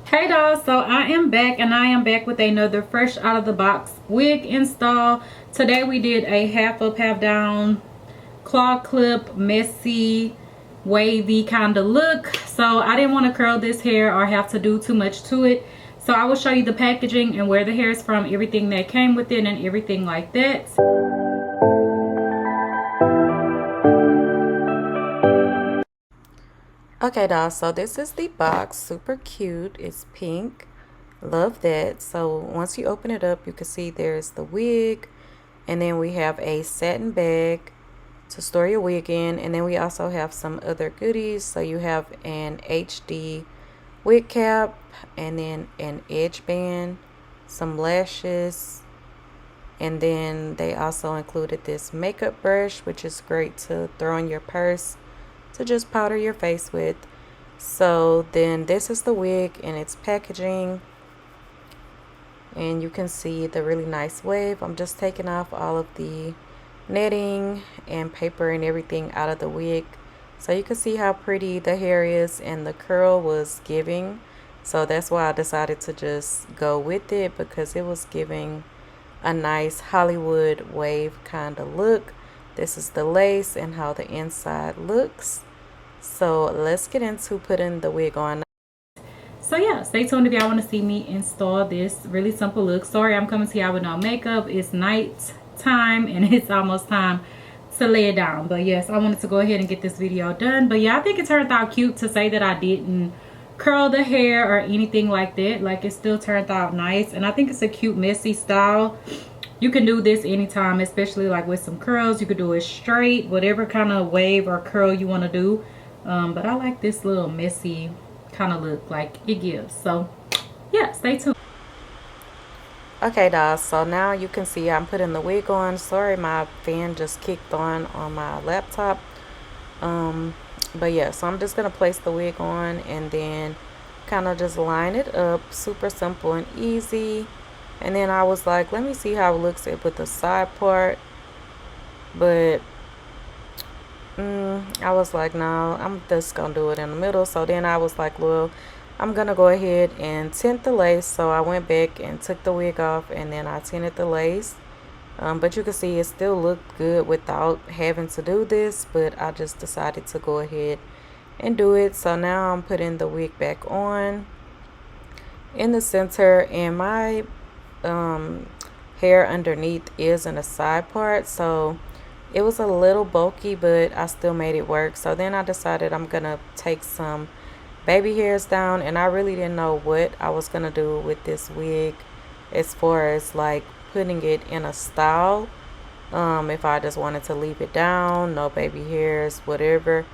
Hey dolls, so I am back and I am back with another fresh out of the box wig install. Today we did a half up, half down, claw clip, messy, wavy kind of look. So I didn't want to curl this hair or have to do too much to it. So I will show you the packaging and where the hair is from, everything that came with it and everything like that. Okay dolls, so this is the box. Super cute. It's pink. Love that. So once you open it up, you can see there's the wig, and then we have a satin bag to store your wig in, and then we also have some other goodies. So you have an HD wig cap, and then an edge band, some lashes, and then they also included this makeup brush, which is great to throw in your purse to just powder your face with. So then this is the wig and its packaging, and you can see the really nice wave. I'm just taking off all of the netting and paper and everything out of the wig so you can see how pretty the hair is, and the curl was giving, so that's why I decided to just go with it, because it was giving a nice Hollywood wave kind of look. This is the lace and how the inside looks. So let's get into putting the wig on. So yeah, stay tuned if y'all want to see me install this really simple look. Sorry I'm coming to y'all with no makeup. It's night time and it's almost time to lay it down. But yes, I wanted to go ahead and get this video done. But yeah, I think it turned out cute. To say that I didn't curl the hair or anything like that, like it still turned out nice. And I think it's a cute messy style. You can do this anytime, especially like with some curls. You could do it straight, whatever kind of wave or curl you want to do. But I like this little messy kind of look like it gives. So yeah, stay tuned. Okay dolls, so now you can see I'm putting the wig on. Sorry, my fan just kicked on my laptop. But yeah, so I'm just gonna place the wig on and then kind of just line it up. Super simple and easy. And then I was like, let me see how it looks with the side part, but I was like, no, I'm just gonna do it in the middle. So then I was like, well, I'm gonna go ahead and tint the lace. So I went back and took the wig off, and then I tinted the lace. But you can see it still looked good without having to do this, but I just decided to go ahead and do it. So now I'm putting the wig back on in the center, and my hair underneath is in the side part, so it was a little bulky, but I still made it work. So then I decided I'm gonna take some baby hairs down, and I really didn't know what I was gonna do with this wig as far as like putting it in a style. If I just wanted to leave it down, no baby hairs, whatever.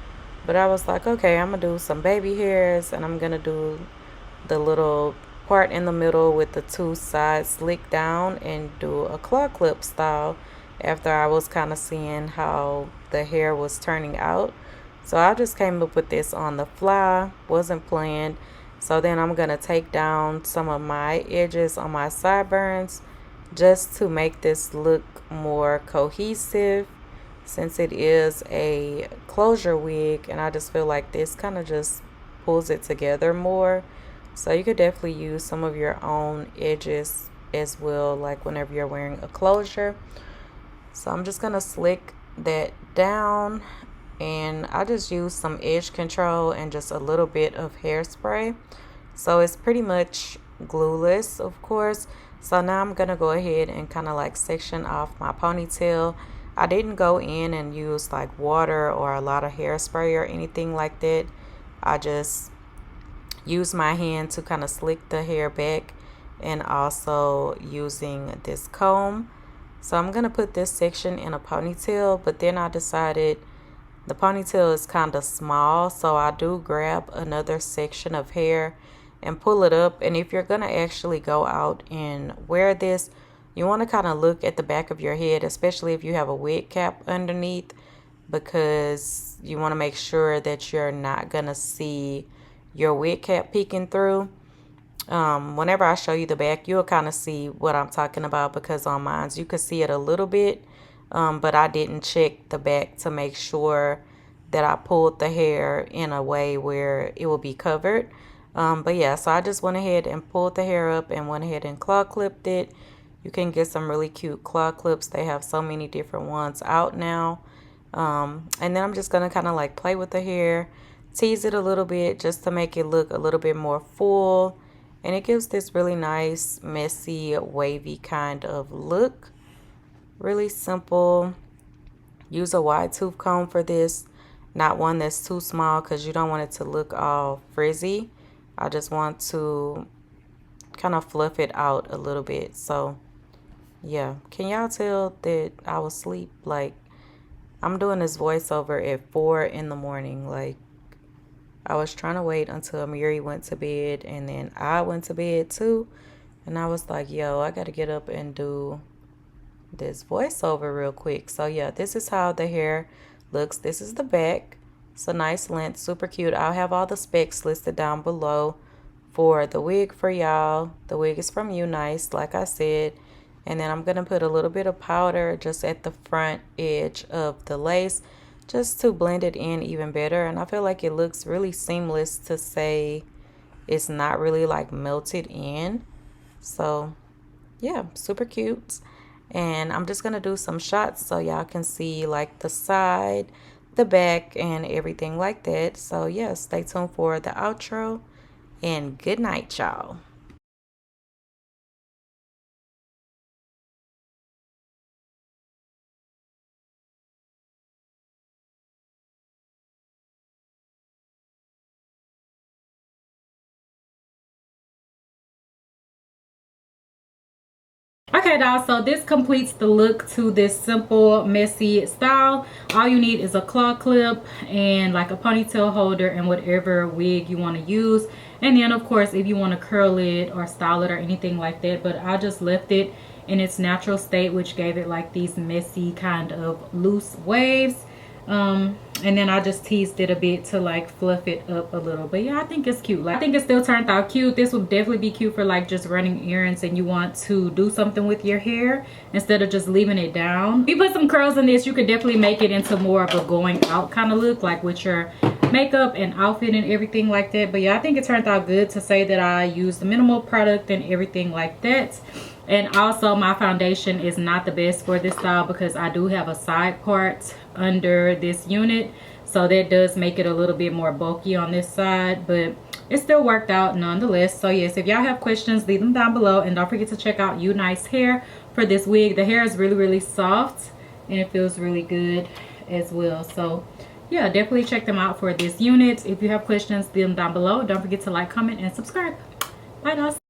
But I was like, okay, I'm gonna do some baby hairs, and I'm gonna do the little part in the middle with the two sides slick down and do a claw clip style after I was kind of seeing how the hair was turning out. So I just came up with this on the fly, wasn't planned. So then I'm gonna take down some of my edges on my sideburns just to make this look more cohesive, since it is a closure wig, and I just feel like this kind of just pulls it together more. So you could definitely use some of your own edges as well, like whenever you're wearing a closure. So I'm just gonna slick that down, and I just use some edge control and just a little bit of hairspray. So it's pretty much glueless, of course. So now I'm gonna go ahead and kind of like section off my ponytail. I didn't go in and use like water or a lot of hairspray or anything like that. I just use my hand to kind of slick the hair back, and also using this comb. So I'm gonna put this section in a ponytail, but then I decided the ponytail is kind of small, so I do grab another section of hair and pull it up. And if you're gonna actually go out and wear this, you want to kind of look at the back of your head, especially if you have a wig cap underneath, because you want to make sure that you're not gonna see your wig cap peeking through. Whenever I show you the back, you'll kind of see what I'm talking about, because on mine you could see it a little bit, but I didn't check the back to make sure that I pulled the hair in a way where it will be covered. But yeah, so I just went ahead and pulled the hair up and went ahead and claw clipped it. You can get some really cute claw clips. They have so many different ones out now. And then I'm just going to kind of like play with the hair, tease it a little bit just to make it look a little bit more full. And it gives this really nice, messy, wavy kind of look. Really simple. Use a wide tooth comb for this, not one that's too small because you don't want it to look all frizzy. I just want to kind of fluff it out a little bit. So yeah, can y'all tell that I was asleep? Like, I'm doing this voiceover at 4 in the morning. Like, I was trying to wait until Amiri went to bed, and then I went to bed too. And I was like, yo, I gotta get up and do this voiceover real quick. So yeah, this is how the hair looks. This is the back. It's a nice length, super cute. I'll have all the specs listed down below for the wig for y'all. The wig is from Unice, like I said. And then I'm going to put a little bit of powder just at the front edge of the lace just to blend it in even better. And I feel like it looks really seamless to say it's not really like melted in. So yeah, super cute. And I'm just going to do some shots so y'all can see like the side, the back, and everything like that. So yeah, stay tuned for the outro. And good night, y'all. Okay, dolls, so this completes the look to this simple messy style. All you need is a claw clip and like a ponytail holder and whatever wig you want to use. And then of course if you want to curl it or style it or anything like that, but I just left it in its natural state, which gave it like these messy kind of loose waves. And then I just teased it a bit to like fluff it up a little. But yeah, I think it's cute. Like, I think it still turned out cute. This would definitely be cute for like just running errands and you want to do something with your hair instead of just leaving it down. If you put some curls in this, you could definitely make it into more of a going out kind of look, like with your makeup and outfit and everything like that. But yeah, I think it turned out good to say that I used the minimal product and everything like that. And also my foundation is not the best for this style because I do have a side part under this unit, so that does make it a little bit more bulky on this side, but it still worked out nonetheless. So yes, if y'all have questions, leave them down below, and don't forget to check out Unice hair for this wig. The hair is really soft and it feels really good as well. So yeah, definitely check them out for this unit. If you have questions, leave them down below. Don't forget to like, comment, and subscribe. Bye, guys.